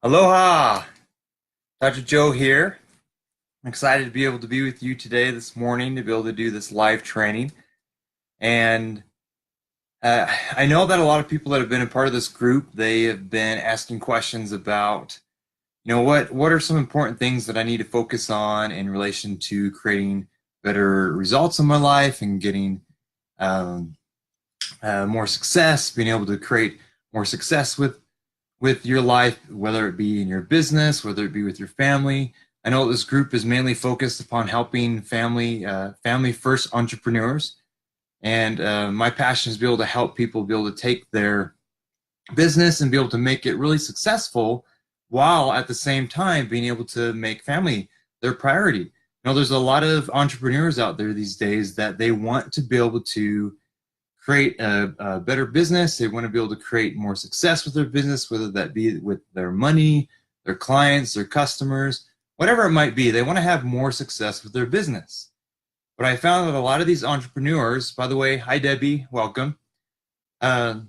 Aloha! Dr. Joe here. I'm excited to be able to be with you today, this morning, to be able to do this live training. And I know that a lot of people that have been a part of this group, they have been asking questions about, what are some important things that I need to focus on in relation to creating better results in my life and getting um, more success, being able to create more success with your life, whether it be in your business, whether it be with your family. I know this group is mainly focused upon helping family first entrepreneurs. And my passion is to be able to help people be able to take their business and be able to make it really successful while at the same time being able to make family their priority. There's a lot of entrepreneurs out there these days that they want to be able to create a better business. They want to be able to create more success with their business, whether that be with their money, their clients, their customers, whatever it might be. They want to have more success with their business. But I found that a lot of these entrepreneurs, by the way, hi Debbie, welcome. A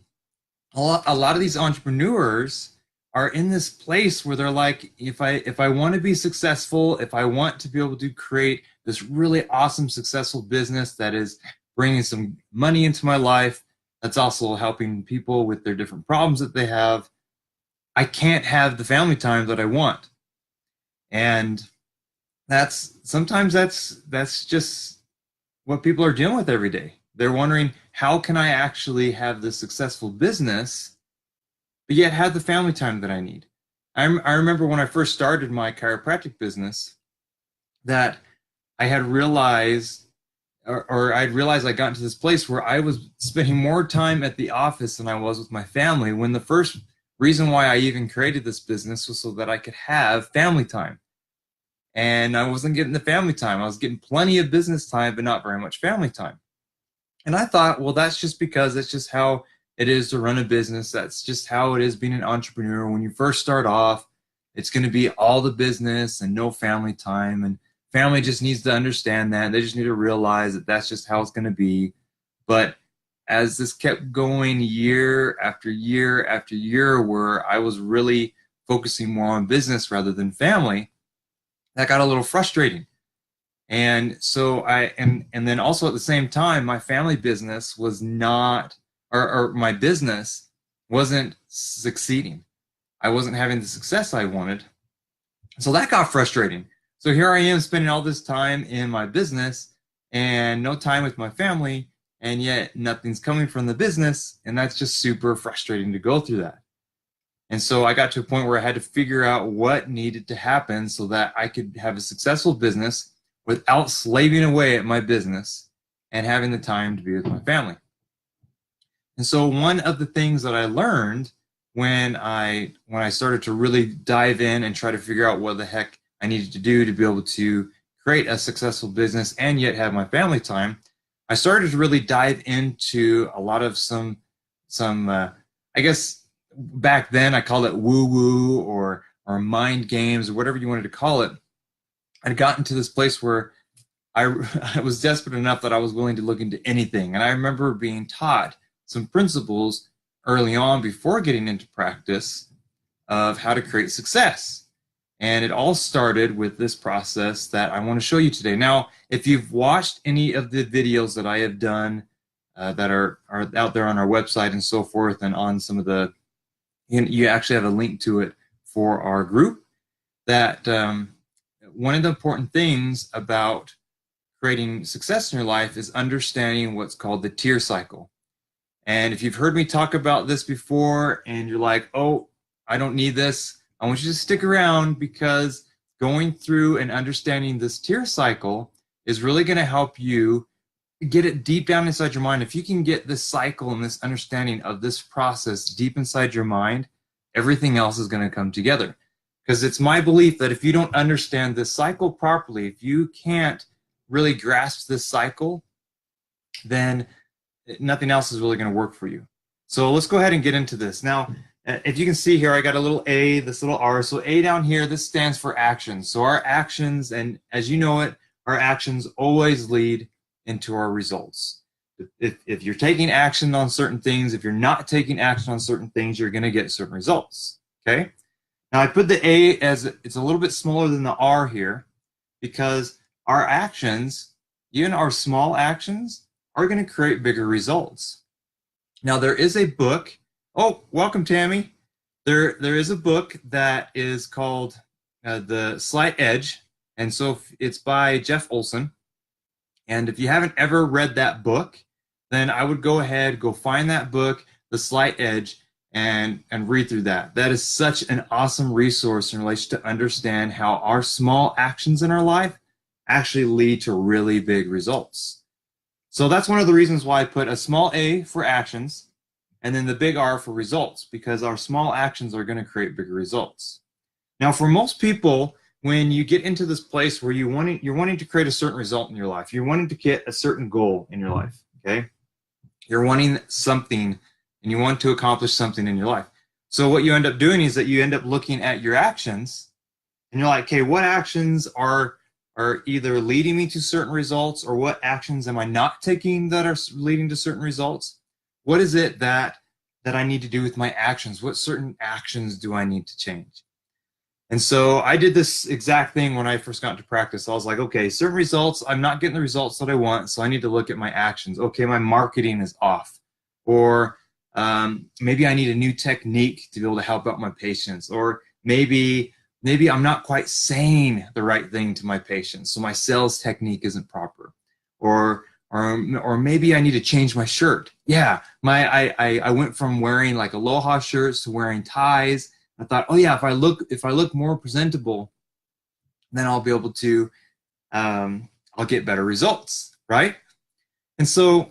lot of these entrepreneurs are in this place where they're like, if I want to be successful, if I want to be able to create this really awesome, successful business that is bringing some money into my life, that's also helping people with their different problems that they have, I can't have the family time that I want. And sometimes that's just what people are dealing with every day. They're wondering, how can I actually have this successful business, but yet have the family time that I need? I remember when I first started my chiropractic business that I had realized, or I'd realized I got into this place where I was spending more time at the office than I was with my family, when the first reason why I even created this business was so that I could have family time. And I wasn't getting the family time. I was getting plenty of business time, but not very much family time. And I thought, well, that's just because it's just how it is to run a business. That's just how it is being an entrepreneur. When you first start off, it's going to be all the business and no family time. And family just needs to understand that. They just need to realize that that's just how it's going to be. But as this kept going year after year after year, where I was really focusing more on business rather than family, that got a little frustrating. And so and then also at the same time, my family business was not, or my business wasn't succeeding. I wasn't having the success I wanted. So that got frustrating. So here I am spending all this time in my business and no time with my family, and yet nothing's coming from the business. And that's just super frustrating to go through that. And so I got to a point where I had to figure out what needed to happen so that I could have a successful business without slaving away at my business and having the time to be with my family. And so one of the things that I learned when I started to really dive in and try to figure out what the heck I needed to do to be able to create a successful business and yet have my family time, I started to really dive into a lot of some I guess back then I called it woo-woo or mind games or whatever you wanted to call it. I'd gotten to this place where I was desperate enough that I was willing to look into anything. And I remember being taught some principles early on before getting into practice of how to create success. And it all started with this process that I want to show you today. Now, if you've watched any of the videos that I have done that are out there on our website and so forth, and on some of the, you actually have a link to it for our group, that one of the important things about creating success in your life is understanding what's called the tier cycle. And if you've heard me talk about this before and you're like, oh, I don't need this, I want you to stick around, because going through and understanding this tier cycle is really going to help you get it deep down inside your mind. If you can get this cycle and this understanding of this process deep inside your mind, everything else is going to come together. Because it's my belief that if you don't understand this cycle properly, if you can't really grasp this cycle, then nothing else is really going to work for you. So let's go ahead and get into this. Now, if you can see here, I got a little A, this little R. So A down here, this stands for actions. So our actions, and as you know it, our actions always lead into our results. If you're taking action on certain things, if you're not taking action on certain things, you're going to get certain results. Okay? Now I put the A as it's a little bit smaller than the R here because our actions, even our small actions, are going to create bigger results. Now there is a book. Oh, welcome, Tammy. There is a book that is called The Slight Edge, and so it's by Jeff Olson. And if you haven't ever read that book, then I would go ahead, go find that book, The Slight Edge, and read through that. That is such an awesome resource in relation to understand how our small actions in our life actually lead to really big results. So that's one of the reasons why I put a small a for actions and then the big R for results, because our small actions are going to create bigger results. Now, for most people, when you get into this place where you're wanting to create a certain result in your life, you're wanting to get a certain goal in your life, okay? You're wanting something and you want to accomplish something in your life. So what you end up doing is that you end up looking at your actions and you're like, okay, what actions are either leading me to certain results, or what actions am I not taking that are leading to certain results? What is it that I need to do with my actions? What certain actions do I need to change? And so I did this exact thing when I first got into practice. I was like, okay, certain results, I'm not getting the results that I want, so I need to look at my actions. Okay, my marketing is off. Or maybe I need a new technique to be able to help out my patients. Or maybe I'm not quite saying the right thing to my patients, so my sales technique isn't proper. Or maybe I need to change my shirt. Yeah, I went from wearing like aloha shirts to wearing ties. I thought, oh yeah, if I look more presentable, then I'll be able to, I'll get better results, right? And so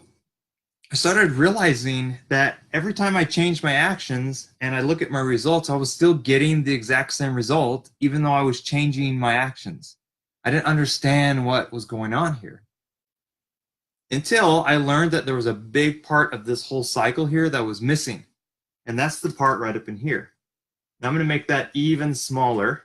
I started realizing that every time I changed my actions and I look at my results, I was still getting the exact same result, even though I was changing my actions. I didn't understand what was going on here until I learned that there was a big part of this whole cycle here that was missing. And that's the part right up in here. Now I'm going to make that even smaller.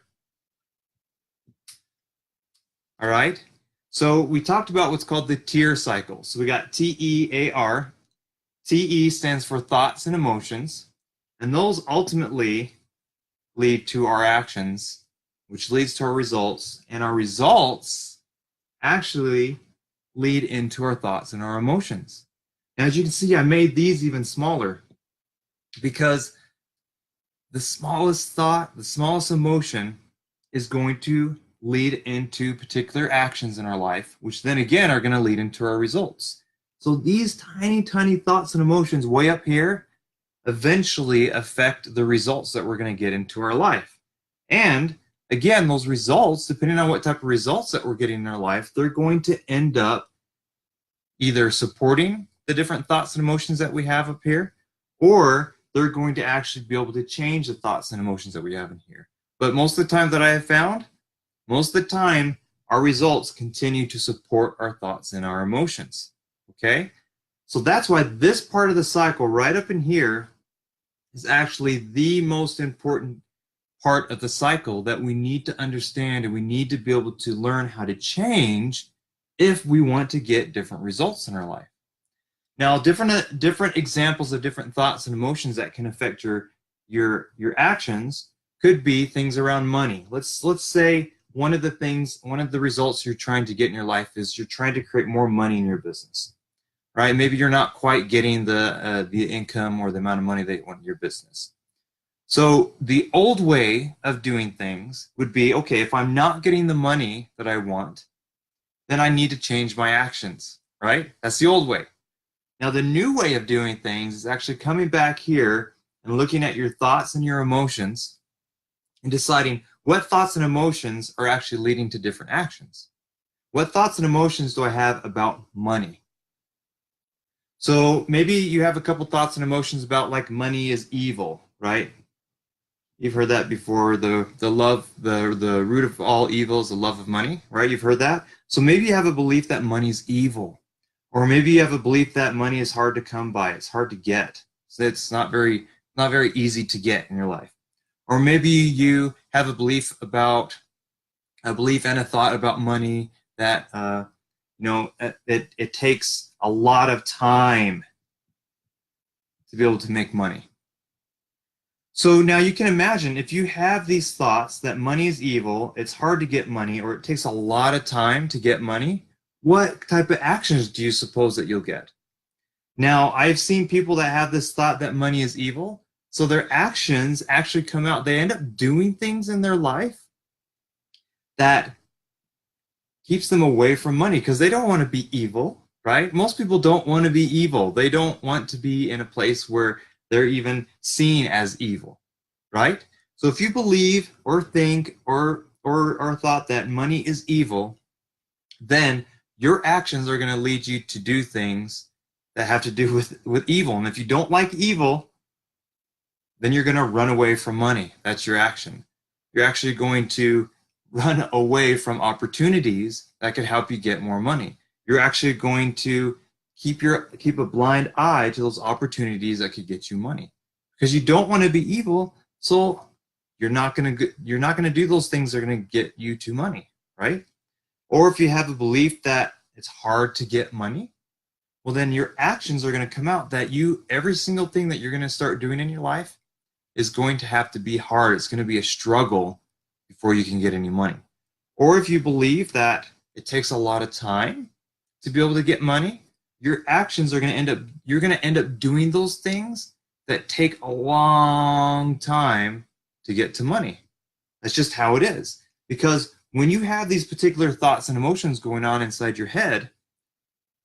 All right. So we talked about what's called the TEAR cycle. So we got TEAR. TE stands for thoughts and emotions. And those ultimately lead to our actions, which leads to our results. And our results actually lead into our thoughts and our emotions. Now, as you can see, I made these even smaller because the smallest thought, the smallest emotion is going to lead into particular actions in our life, which then again are going to lead into our results. So these tiny, tiny thoughts and emotions way up here eventually affect the results that we're going to get into our life. And again, those results, depending on what type of results that we're getting in our life, they're going to end up either supporting the different thoughts and emotions that we have up here, or they're going to actually be able to change the thoughts and emotions that we have in here. But most of the time that I have found, most of the time, our results continue to support our thoughts and our emotions, okay? So that's why this part of the cycle right up in here is actually the most important part of the cycle that we need to understand, and we need to be able to learn how to change if we want to get different results in our life. Now, different examples of different thoughts and emotions that can affect your actions could be things around money. Let's say one of the results you're trying to get in your life is you're trying to create more money in your business, right? Maybe you're not quite getting the income or the amount of money that you want in your business. So the old way of doing things would be, okay, if I'm not getting the money that I want, then I need to change my actions, right? That's the old way. Now, the new way of doing things is actually coming back here and looking at your thoughts and your emotions and deciding what thoughts and emotions are actually leading to different actions. What thoughts and emotions do I have about money? So maybe you have a couple thoughts and emotions about like money is evil, right? You've heard that before. The root of all evil is the love of money, right? You've heard that. So maybe you have a belief that money's evil. Or maybe you have a belief that money is hard to come by, it's hard to get. So it's not very easy to get in your life. Or maybe you have a belief and a thought about money that it takes a lot of time to be able to make money. So now you can imagine if you have these thoughts that money is evil, it's hard to get money, or it takes a lot of time to get money, what type of actions do you suppose that you'll get? Now, I've seen people that have this thought that money is evil, so their actions actually come out. They end up doing things in their life that keeps them away from money because they don't want to be evil, right? Most people don't want to be evil. They don't want to be in a place where they're even seen as evil, right? So if you believe or think or thought that money is evil, then your actions are going to lead you to do things that have to do with evil. And if you don't like evil, then you're going to run away from money. That's your action. You're actually going to run away from opportunities that could help you get more money. You're actually going to keep a blind eye to those opportunities that could get you money, because you don't want to be evil. So you're not going to do those things that are going to get you to money, right? Or if you have a belief that it's hard to get money, well, then your actions are going to come out that every single thing that you're going to start doing in your life is going to have to be hard. It's going to be a struggle before you can get any money. Or if you believe that it takes a lot of time to be able to get money, your actions are going to you're going to end up doing those things that take a long time to get to money. That's just how it is. Because when you have these particular thoughts and emotions going on inside your head,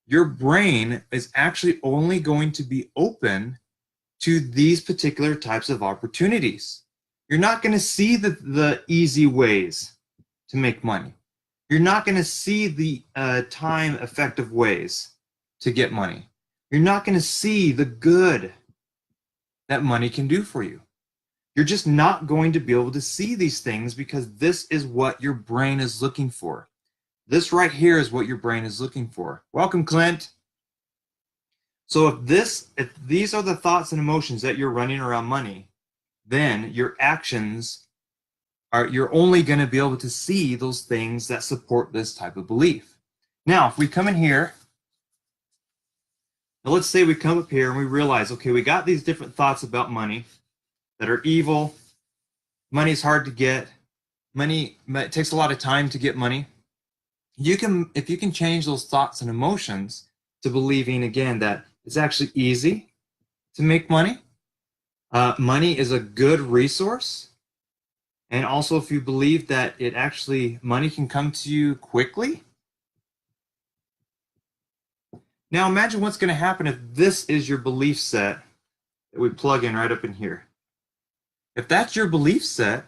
your brain is actually only going to be open to these particular types of opportunities. You're not going to see the easy ways to make money. You're not going to see the time effective ways to get money. You're not going to see the good that money can do for you. You're just not going to be able to see these things because this is what your brain is looking for. This right here is what your brain is looking for. Welcome, Clint. So if these are the thoughts and emotions that you're running around money, then your actions you're only going to be able to see those things that support this type of belief. Now, if we come in here, now let's say we come up here and we realize, okay, we got these different thoughts about money that are evil. Money's hard to get. It takes a lot of time to get money. If you can change those thoughts and emotions to believing again that it's actually easy to make money. Money is a good resource. And also if you believe that money can come to you quickly. Now imagine what's going to happen if this is your belief set that we plug in right up in here. If that's your belief set,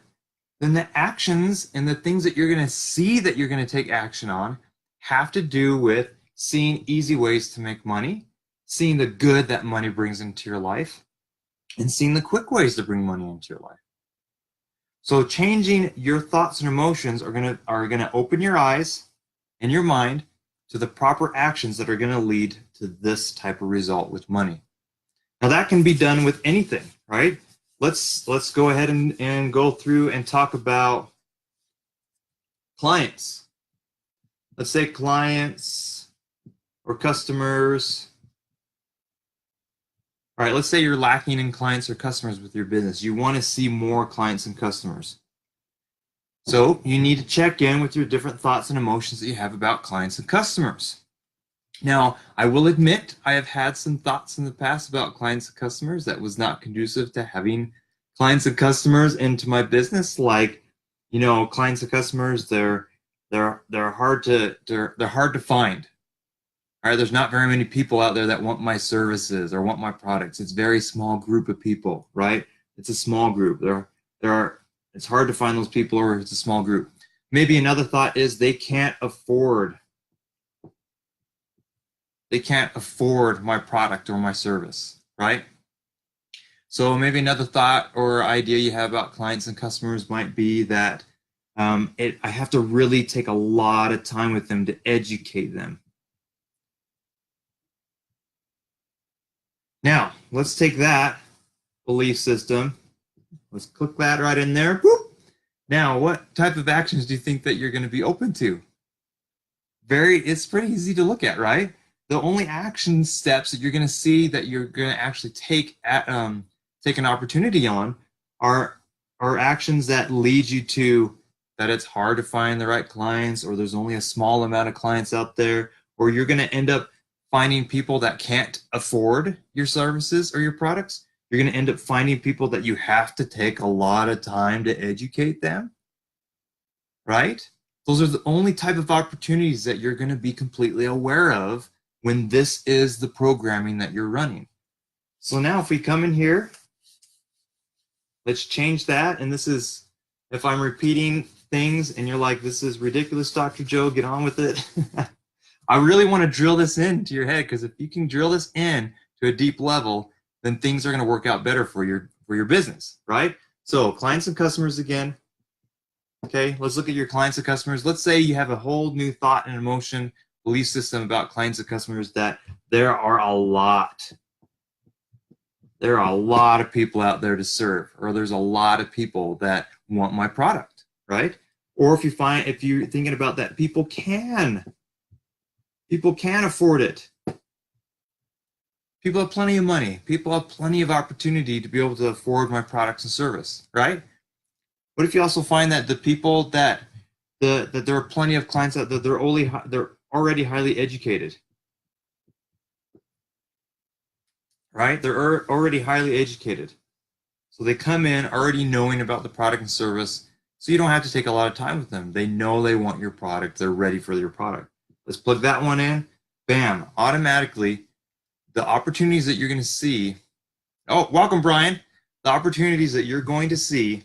then the actions and the things that you're going to see that you're going to take action on have to do with seeing easy ways to make money, seeing the good that money brings into your life, and seeing the quick ways to bring money into your life. So changing your thoughts and emotions are gonna open your eyes and your mind to the proper actions that are gonna lead to this type of result with money. Now that can be done with anything, right? Let's go ahead and go through and talk about clients. Let's say clients or customers. All right, let's say you're lacking in clients or customers with your business. You want to see more clients and customers. So you need to check in with your different thoughts and emotions that you have about clients and customers. Now, I will admit I have had some thoughts in the past about clients and customers that was not conducive to having clients and customers into my business. Like, clients and customers, they're hard to find. All right, there's not very many people out there that want my services or want my products. It's a very small group of people, right? It's a small group. It's hard to find those people, or it's a small group. Maybe another thought is they can't afford my product or my service, right? So maybe another thought or idea you have about clients and customers might be that I have to really take a lot of time with them to educate them. Now, let's take that belief system. Let's click that right in there. Boop. Now, what type of actions do you think that you're going to be open to? It's pretty easy to look at, right? The only action steps that you're going to see that you're going to actually take an opportunity on are actions that lead you to that it's hard to find the right clients, or there's only a small amount of clients out there, or you're going to end up finding people that can't afford your services or your products. You're going to end up finding people that you have to take a lot of time to educate them, right? Those are the only type of opportunities that you're going to be completely aware of when this is the programming that you're running. So now if we come in here, let's change that. And this is, if I'm repeating things and you're like, this is ridiculous, Dr. Joe, get on with it. I really want to drill this into your head, because if you can drill this in to a deep level, then things are going to work out better for your business, right? So clients and customers again. Okay, let's look at your clients and customers. Let's say you have a whole new thought and emotion belief system about clients and customers, that there are a lot of people out there to serve, or there's a lot of people that want my product, right? Or if you're thinking about that, people can afford it. People have plenty of money. People have plenty of opportunity to be able to afford my products and service, right? What if you also find that the people that there are plenty of clients that they're already highly educated, right? They're already highly educated. So they come in already knowing about the product and service, so you don't have to take a lot of time with them. They know they want your product. They're ready for your product. Let's plug that one in. Bam, automatically, the opportunities that you're going to see. Oh, welcome, Brian. The opportunities that you're going to see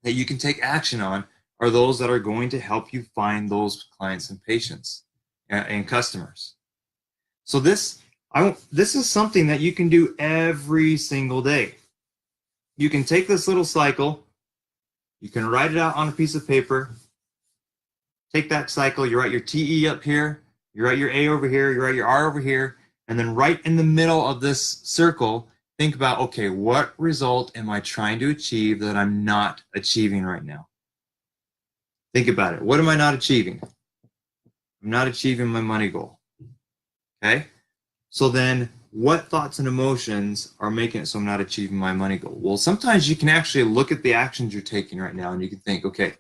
that you can take action on are those that are going to help you find those clients and patients and customers. So this is something that you can do every single day. You can take this little cycle, you can write it out on a piece of paper, take that cycle, you write your TE up here, you write your A over here, you write your R over here, and then right in the middle of this circle, think about, okay, what result am I trying to achieve that I'm not achieving right now? Think about it. What am I not achieving? I'm not achieving my money goal. Okay? So then what thoughts and emotions are making it so I'm not achieving my money goal? Well, sometimes you can actually look at the actions you're taking right now and you can think, okay,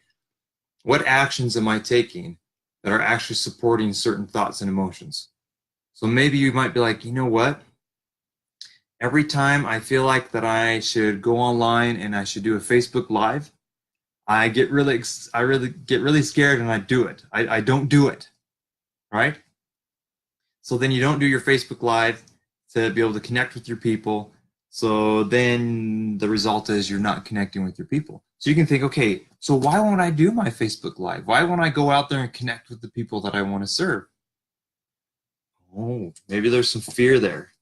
what actions am I taking that are actually supporting certain thoughts and emotions? So maybe you might be like, you know what? Every time I feel like that I should go online and I should do a Facebook Live, I really get really scared and I do it. I don't do it, right? So then you don't do your Facebook Live to be able to connect with your people. So then the result is you're not connecting with your people. So you can think, okay, so why won't I do my Facebook Live? Why won't I go out there and connect with the people that I want to serve? Oh, maybe there's some fear there.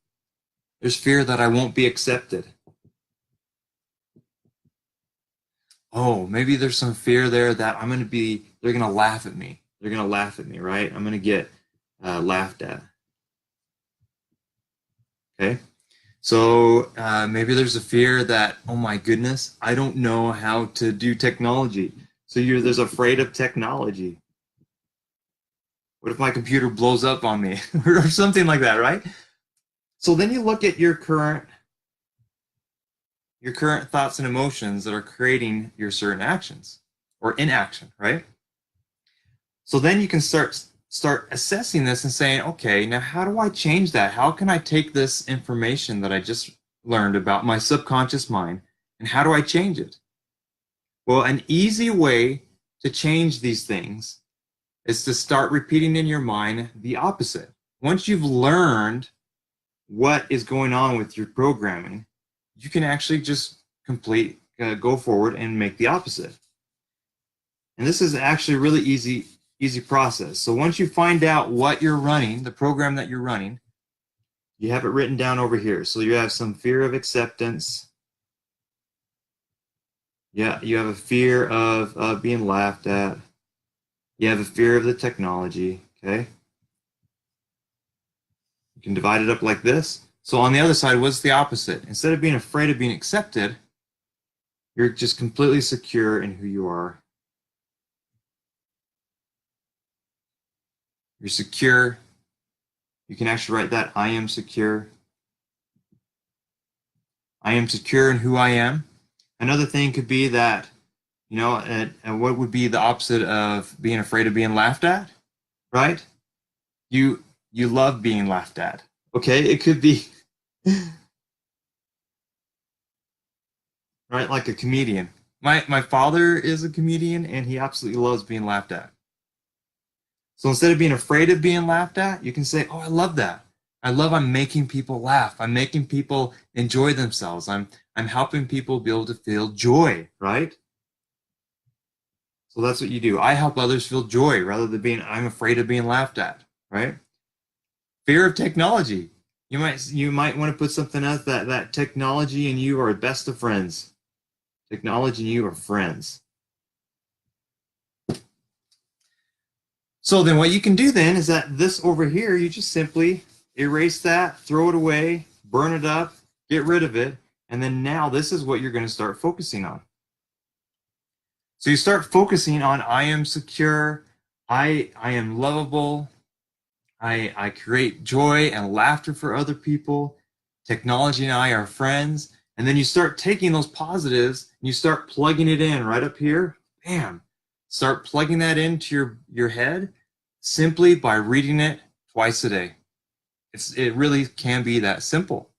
There's fear that I won't be accepted. Oh, maybe there's some fear there that they're going to laugh at me. They're going to laugh at me, right? I'm going to get laughed at. Okay. So maybe there's a fear that, oh my goodness, I don't know how to do technology. So there's afraid of technology. What if my computer blows up on me or something like that, right? So then you look at your current thoughts and emotions that are creating your certain actions or inaction, right? So then you can start assessing this and saying, okay, now how do I change that? How can I take this information that I just learned about my subconscious mind and how do I change it? Well, an easy way to change these things is to start repeating in your mind the opposite. Once you've learned what is going on with your programming, you can actually just go forward and make the opposite. And this is actually a really easy process. So once you find out what you're running, the program that you're running, you have it written down over here. So you have some fear of acceptance. Yeah, you have a fear of being laughed at. You have a fear of the technology, okay? You can divide it up like this. So on the other side, what's the opposite? Instead of being afraid of being accepted, you're just completely secure in who you are. You're secure. You can actually write that, I am secure. I am secure in who I am. Another thing could be that, and what would be the opposite of being afraid of being laughed at, right? You love being laughed at. Okay, it could be right like a comedian. My father is a comedian and he absolutely loves being laughed at. So instead of being afraid of being laughed at, you can say, "Oh, I love that. I'm making people laugh. I'm making people enjoy themselves. I'm helping people be able to feel joy," right? So that's what you do. I help others feel joy rather than being I'm afraid of being laughed at, right? Fear of technology. You might want to put something else that technology and you are best of friends. Technology and you are friends. So then what you can do then is that this over here, you just simply erase that, throw it away, burn it up, get rid of it, and then now this is what you're going to start focusing on. So you start focusing on I am secure, I am lovable, I create joy and laughter for other people. Technology and I are friends. And then you start taking those positives and you start plugging it in right up here. Bam. Start plugging that into your head simply by reading it twice a day. It really can be that simple.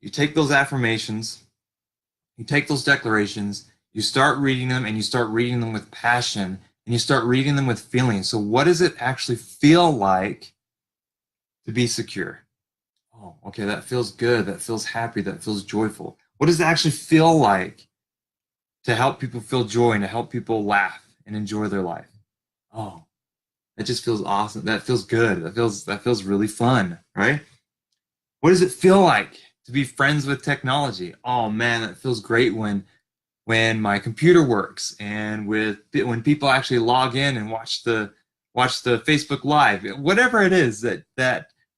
You take those affirmations, you take those declarations, you start reading them and you start reading them with passion and you start reading them with feeling. So what does it actually feel like to be secure? Oh, okay, that feels good. That feels happy. That feels joyful. What does it actually feel like to help people feel joy and to help people laugh and enjoy their life? Oh, that just feels awesome. That feels good. That feels really fun, right? What does it feel like to be friends with technology? Oh man, that feels great when my computer works and when people actually log in and watch the Facebook Live, whatever it is that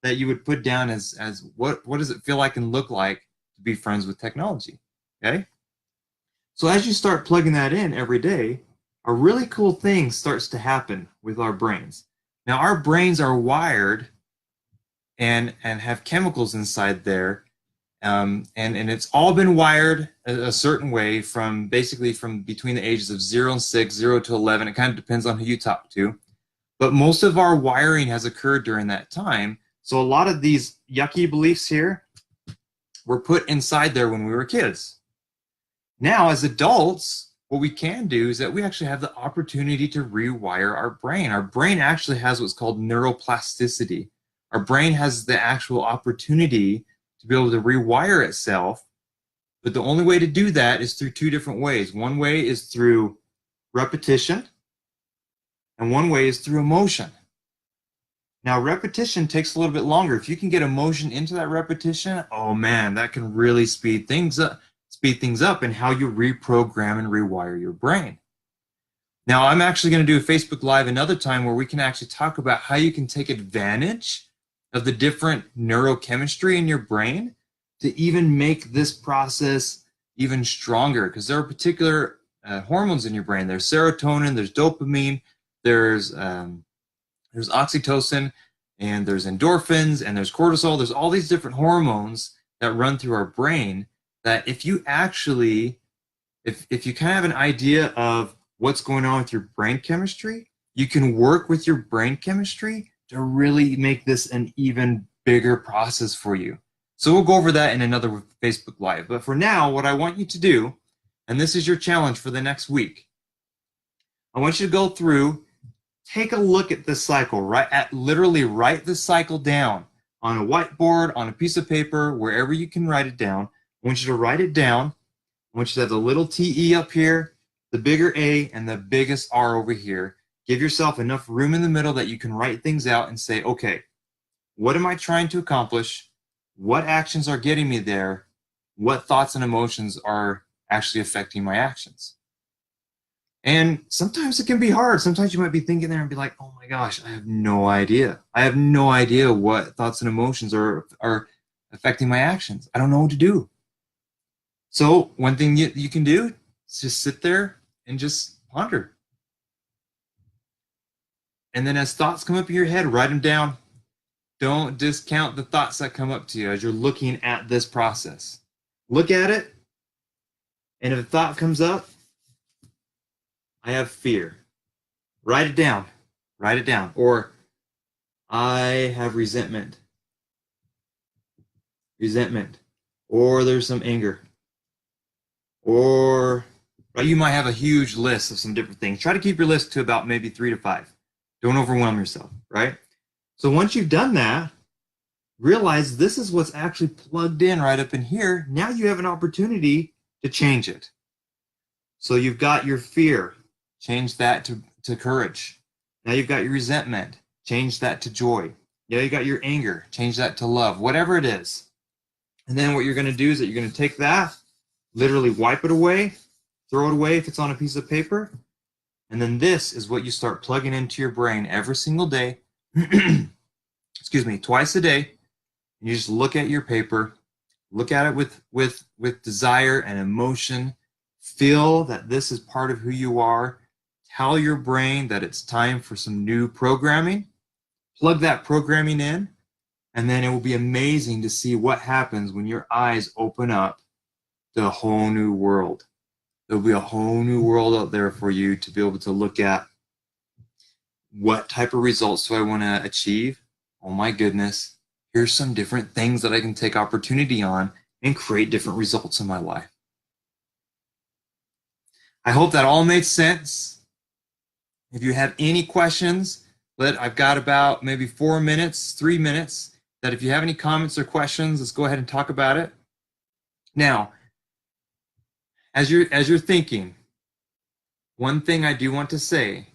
you would put down as what does it feel like and look like to be friends with technology? Okay. So as you start plugging that in every day, a really cool thing starts to happen with our brains. Now our brains are wired and have chemicals inside there, and it's all been wired a certain way from basically from between the ages of 0 and 6, 0 to 11. It kind of depends on who you talk to, but most of our wiring has occurred during that time. So a lot of these yucky beliefs here were put inside there when we were kids. Now, as adults, what we can do is that we actually have the opportunity to rewire our brain. Our brain actually has what's called neuroplasticity. Our brain has the actual opportunity to be able to rewire itself, but the only way to do that is through two different ways. One way is through repetition, and one way is through emotion. Now, repetition takes a little bit longer. If you can get emotion into that repetition, oh man, that can really speed things up in how you reprogram and rewire your brain. Now, I'm actually going to do a Facebook Live another time where we can actually talk about how you can take advantage of the different neurochemistry in your brain to even make this process even stronger, because there are particular hormones in your brain. There's serotonin, there's dopamine, there's oxytocin, and there's endorphins, and there's cortisol. There's all these different hormones that run through our brain that if you actually, if you kind of have an idea of what's going on with your brain chemistry, you can work with your brain chemistry to really make this an even bigger process for you. So we'll go over that in another Facebook Live. But for now, what I want you to do, and this is your challenge for the next week, I want you to go through, take a look at this cycle, literally write the cycle down on a whiteboard, on a piece of paper, wherever you can write it down. I want you to write it down. I want you to have the little TE up here, the bigger A, and the biggest R over here. Give yourself enough room in the middle that you can write things out and say, okay, what am I trying to accomplish? What actions are getting me there? What thoughts and emotions are actually affecting my actions? And sometimes it can be hard. Sometimes you might be thinking there and be like, oh my gosh, I have no idea. I have no idea what thoughts and emotions are affecting my actions. I don't know what to do. So one thing you can do is just sit there and just ponder. And then as thoughts come up in your head, write them down. Don't discount the thoughts that come up to you as you're looking at this process. Look at it, And if a thought comes up, I have fear. Write it down. Write it down. Or I have resentment. Resentment. Or there's some anger. Or you might have a huge list of some different things. Try to keep your list to about maybe 3 to 5. Don't overwhelm yourself, right? So once you've done that, realize this is what's actually plugged in right up in here. Now you have an opportunity to change it. So you've got your fear. Change that to courage. Now you've got your resentment. Change that to joy. Now you got your anger. Change that to love. Whatever it is. And then what you're going to do is that you're going to take that, literally wipe it away, throw it away if it's on a piece of paper. And then this is what you start plugging into your brain every single day. Excuse me, twice a day. And you just look at your paper, look at it with desire and emotion. Feel that this is part of who you are. Tell your brain that it's time for some new programming. Plug that programming in, and then it will be amazing to see what happens when your eyes open up to a whole new world. There'll be a whole new world out there for you to be able to look at. What type of results do I want to achieve? Oh my goodness, here's some different things that I can take opportunity on and create different results in my life. I hope that all made sense. If you have any questions, I've got about maybe 4 minutes, 3 minutes, that if you have any comments or questions, let's go ahead and talk about it. Now, as you're thinking, one thing I do want to say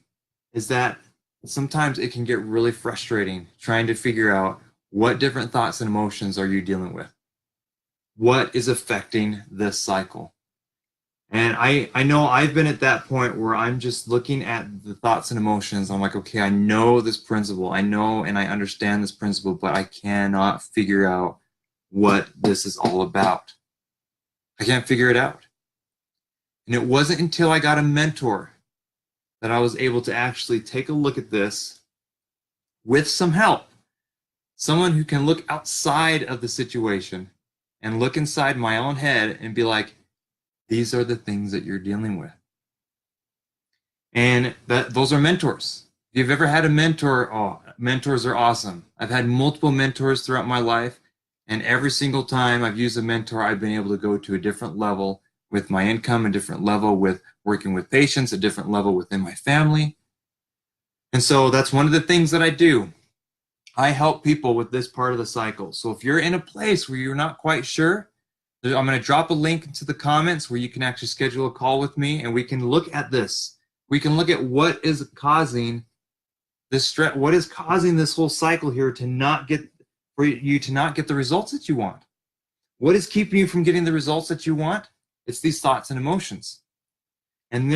is that sometimes it can get really frustrating trying to figure out what different thoughts and emotions are you dealing with. What is affecting this cycle? And I know I've been at that point where I'm just looking at the thoughts and emotions. I'm like, okay, I know this principle. I know and I understand this principle, but I cannot figure out what this is all about. I can't figure it out. And it wasn't until I got a mentor that I was able to actually take a look at this with some help. Someone who can look outside of the situation and look inside my own head and be like, these are the things that you're dealing with. And those are mentors. If you've ever had a mentor, mentors are awesome. I've had multiple mentors throughout my life, and every single time I've used a mentor, I've been able to go to a different level with my income, a different level with working with patients, a different level within my family. And so that's one of the things that I do. I help people with this part of the cycle. So if you're in a place where you're not quite sure, I'm going to drop a link into the comments where you can actually schedule a call with me, and we can look at this. We can look at what is causing this stress, what is causing this whole cycle here for you to not get the results that you want. What is keeping you from getting the results that you want? It's these thoughts and emotions. And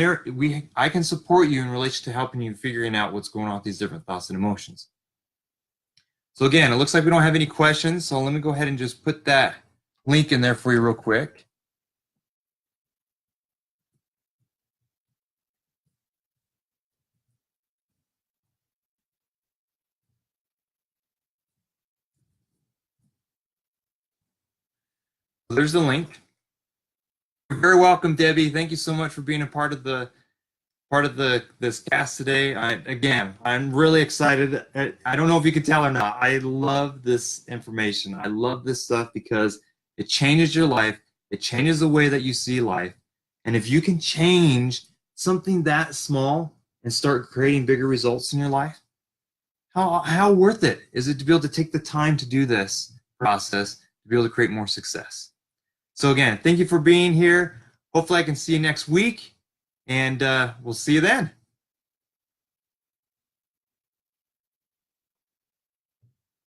I can support you in relation to helping you figuring out what's going on with these different thoughts and emotions. So again, it looks like we don't have any questions, so let me go ahead and just put that link in there for you real quick. There's the link. You're very welcome, Debbie. Thank you so much for being a part of this cast today. I'm really excited. I don't know if you can tell or not. I love this information. I love this stuff because it changes your life. It changes the way that you see life. And if you can change something that small and start creating bigger results in your life, how worth it is it to be able to take the time to do this process to be able to create more success? So again, thank you for being here. Hopefully I can see you next week, and we'll see you then.